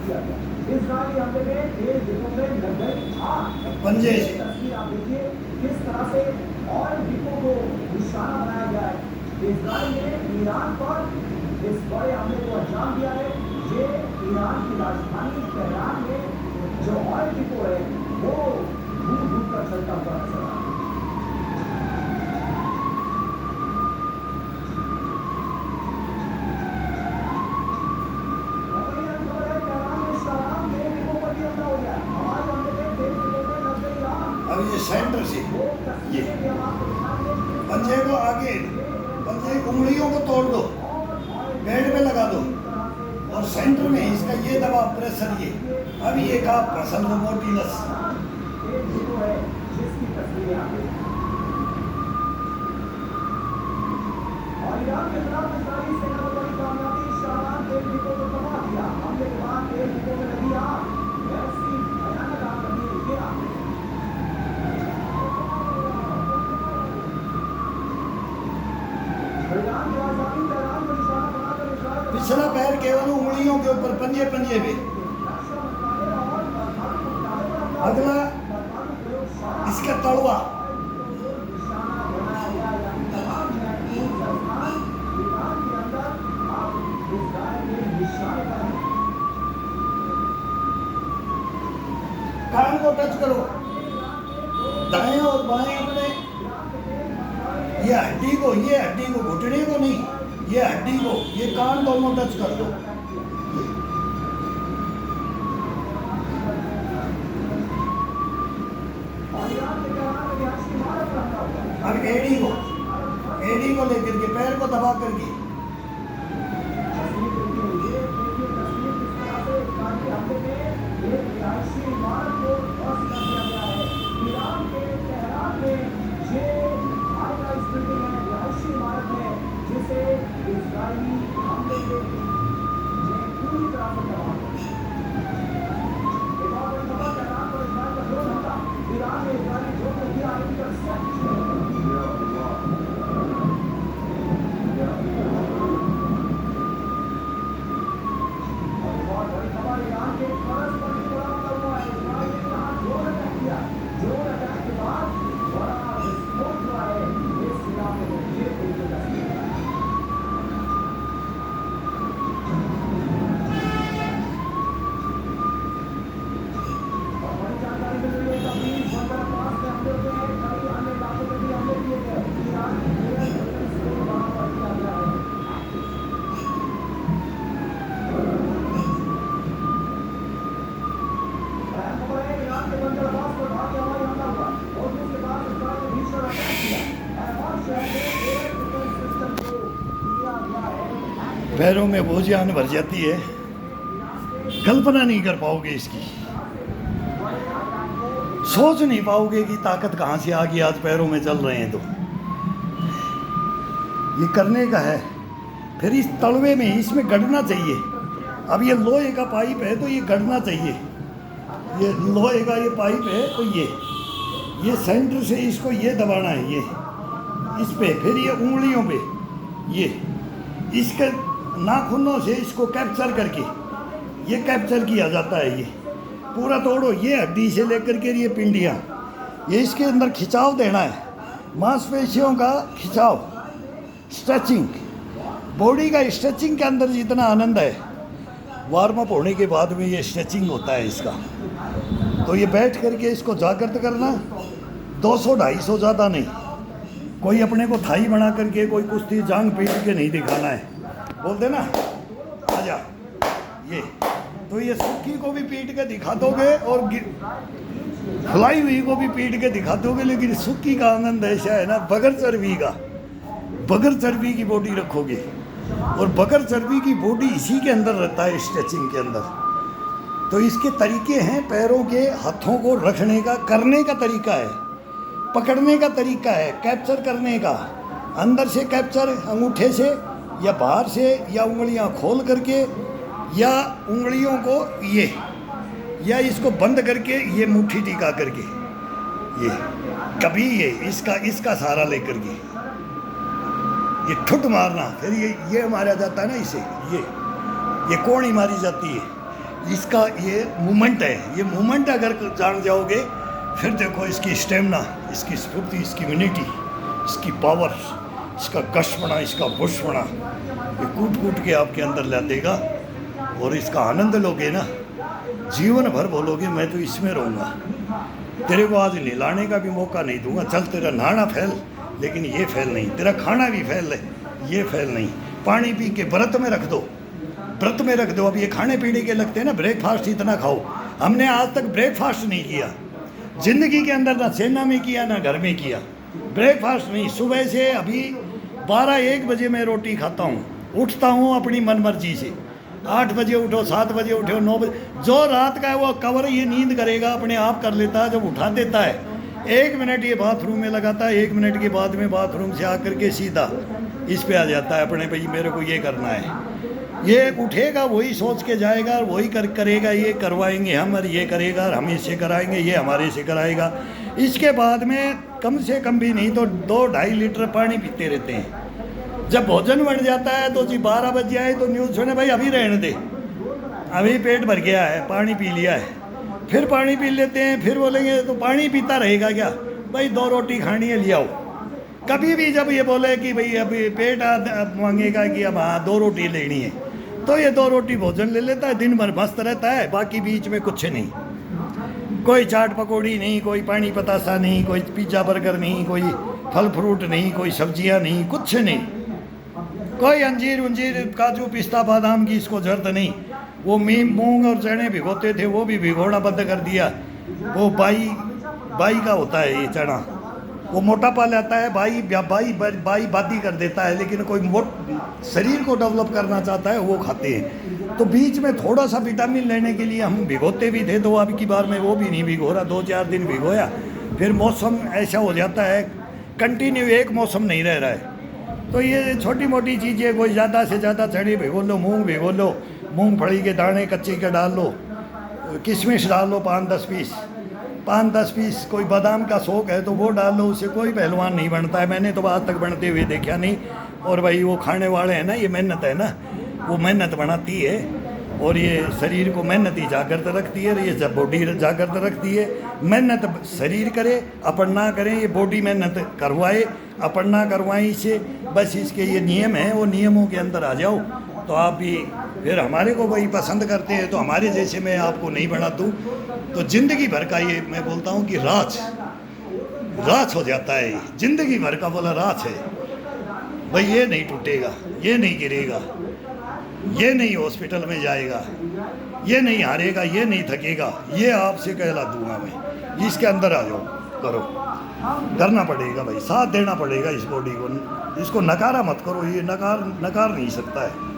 किया गया। इजरायली हमले में 1 डिपो में लग गई आग। पंजे ये तस्वीर आप देखिए किस तरह से ऑयल डिपो को निशाना बनाया गया है। इजराइल ने ईरान पर इस बड़े हमले को अंजाम दिया है। ये ईरान की राजधानी तेहरान में जो ऑयल डिपो है वो घूम घूम कर चलता हुआ नजर आ रहा है। अब ये सेंटर से ये पंजे को आगे, पंजे उंगलियों को तोड़ दो, बेड में लगा दो और सेंटर में इसका ये दबाव प्रेशर ये, अब ये का पसंद हो मोटी नस। पिछला पैर केवल उंगलियों के ऊपर, पंजे पंजे पे, अगला इसका तलवा, कान को टच करो, दाएं और बाएं अपने, ये हड्डी को, ये हड्डी को, घुटने को नहीं, ये हड्डी को, ये कान दोनों टच कर दो। अब एड़ी को लेकर के पैर को दबा करके, पैरों में वो जान भर जाती है, कल्पना नहीं कर पाओगे इसकी, सोच नहीं पाओगे कि ताकत कहाँ से आ गई। आज पैरों में चल रहे हैं तो ये करने का है। फिर इस तलवे में इसमें गड़ना चाहिए। अब ये लोहे का पाइप है तो ये गड़ना चाहिए, ये लोहे का ये पाइप है तो ये सेंटर से इसको ये दबाना है, ये इस पे, फिर ये उंगलियों पे, ये इसके नाखूनों से इसको कैप्चर करके ये कैप्चर किया जाता है। ये पूरा तोड़ो, ये हड्डी से लेकर के ये पिंडियाँ, ये इसके अंदर खिंचाव देना है, मांसपेशियों का खिंचाव, स्ट्रेचिंग, बॉडी का स्ट्रेचिंग के अंदर जितना आनंद है, वार्म अप होने के बाद में ये स्ट्रेचिंग होता है इसका। तो ये बैठ करके इसको जागृत करना, 200-250 ज़्यादा नहीं। कोई अपने को थाई बना करके कोई कुश्ती जांग पीट के नहीं दिखाना है, बोल देना आजा। ये तो ये सूखी को भी पीट के दिखा दोगे और फुलाई हुई को भी पीट के दिखा दोगे, लेकिन सूखी का आनंद ऐसा है ना, बगैर चर्बी का, बगैर चर्बी की बॉडी रखोगे और बगैर चर्बी की बॉडी इसी के अंदर रहता है, स्ट्रेचिंग के अंदर। तो इसके तरीके हैं, पैरों के हाथों को रखने का, करने का तरीका है, पकड़ने का तरीका है, कैप्चर करने का, अंदर से कैप्चर अंगूठे से या बाहर से, या उंगलियां खोल करके, या उंगलियों को ये, या इसको बंद करके ये मुट्ठी टिका करके, ये कभी ये इसका सहारा लेकर के ये ठुट मारना, फिर ये मारा जाता है ना इसे, ये कोणी मारी जाती है, इसका ये मूवमेंट है, ये मूवमेंट अगर जान जाओगे फिर देखो इसकी स्टेमिना, इसकी स्फूर्ति, इसकी इम्यूनिटी, इसकी पावर, इसका कष्टपना, इसका बुशपना, ये कूट कूट के आपके अंदर ला देगा और इसका आनंद लोगे ना, जीवन भर बोलोगे मैं तो इसमें रहूँगा, तेरे को आज नहलाने का भी मौका नहीं दूंगा, चल तेरा नहाना फैल लेकिन ये फैल नहीं, तेरा खाना भी फैल है ये फैल नहीं, पानी पी के व्रत में रख दो, व्रत में रख दो। अब ये खाने पीने के लगते हैं ना, ब्रेकफास्ट इतना खाओ, हमने आज तक ब्रेकफास्ट नहीं किया जिंदगी के अंदर, ना सेना में किया ना घर में किया, ब्रेकफास्ट नहीं। सुबह से अभी 12-1 बजे मैं रोटी खाता हूँ, उठता हूँ अपनी मनमर्जी से, 8 बजे उठो, 7 बजे उठो, 9 बजे, जो रात का है वो कवर ये नींद करेगा अपने आप कर लेता है, जब उठा देता है 1 मिनट ये बाथरूम में लगाता है, 1 मिनट के बाद में बाथरूम से आकर के सीधा इस पे आ जाता है अपने, भाई मेरे को ये करना है, ये उठेगा वही सोच के जाएगा और वही करेगा, ये करवाएंगे हम और ये करेगा और हम इससे कराएंगे, ये हमारे से कराएगा। इसके बाद में कम से कम भी नहीं तो 2-2.5 लीटर पानी पीते रहते हैं। जब भोजन बन जाता है तो जी 12 बज जाए तो न्यूज़ सुने भाई अभी रहने दे, अभी पेट भर गया है, पानी पी लिया है, फिर पानी पी लेते हैं, फिर बोलेंगे तो पानी पीता रहेगा क्या भाई, 2 रोटी खानी है ले आओ। कभी भी जब ये बोले कि भाई अभी पेट मांगेगा कि अब हाँ 2 रोटी लेनी है तो ये 2 रोटी भोजन ले लेता है, दिन भर मस्त रहता है, बाकी बीच में कुछ नहीं, कोई चाट पकौड़ी नहीं, कोई पानी पतासा नहीं, कोई पिज्ज़ा बर्गर नहीं, कोई फल फ्रूट नहीं, कोई सब्जियां नहीं, कुछ नहीं, कोई अंजीर उंजीर काजू पिस्ता बादाम की इसको जरूरत नहीं। वो मूंग और चने भिगोते थे वो भी भिगोना बंद कर दिया, वो बाई का होता है ये चना, वो मोटापा लाता है, बाई बादी कर देता है, लेकिन कोई शरीर को डेवलप करना चाहता है वो खाते हैं। तो बीच में थोड़ा सा विटामिन लेने के लिए हम भिगोते भी थे, तो अब की बार में वो भी नहीं भिगो रहा, 2-4 दिन भिगोया, फिर मौसम ऐसा हो जाता है, कंटिन्यू एक मौसम नहीं रह रहा है। तो ये छोटी मोटी चीज़ें, कोई ज़्यादा से ज़्यादा चने भिगो लो, मूँग भिगो लो, मूँगफली के दाने कच्चे के डाल लो, किशमिश डाल लो 5-10 पीस, कोई बादाम का शौक है तो वो डाल लो, उससे कोई पहलवान नहीं बनता है, मैंने तो आज तक बनते हुए देखा नहीं। और भाई वो खाने वाले हैं ना, ये मेहनत है ना, वो मेहनत बनाती है और ये शरीर को मेहनत ही जागृत रखती है, और ये जब बॉडी जागृत रखती है, मेहनत शरीर करे अपन ना करें, ये बॉडी मेहनत करवाए अपन ना करवाएं इसे, बस इसके ये नियम हैं, वो नियमों के अंदर आ जाओ तो आप भी फिर हमारे को वही पसंद करते हैं, तो हमारे जैसे मैं आपको नहीं बना दूँ तो ज़िंदगी भर का ये मैं बोलता हूँ कि राज हो जाता है, ज़िंदगी भर का बोला राज है भाई, ये नहीं टूटेगा, ये नहीं गिरेगा, ये नहीं हॉस्पिटल में जाएगा, ये नहीं हारेगा, ये नहीं थकेगा, ये आपसे कहला दूंगा मैं, इसके अंदर आ जाओ, करो, करना पड़ेगा भाई, साथ देना पड़ेगा इस बॉडी को, इसको नकारा मत करो, ये नकार नहीं सकता है।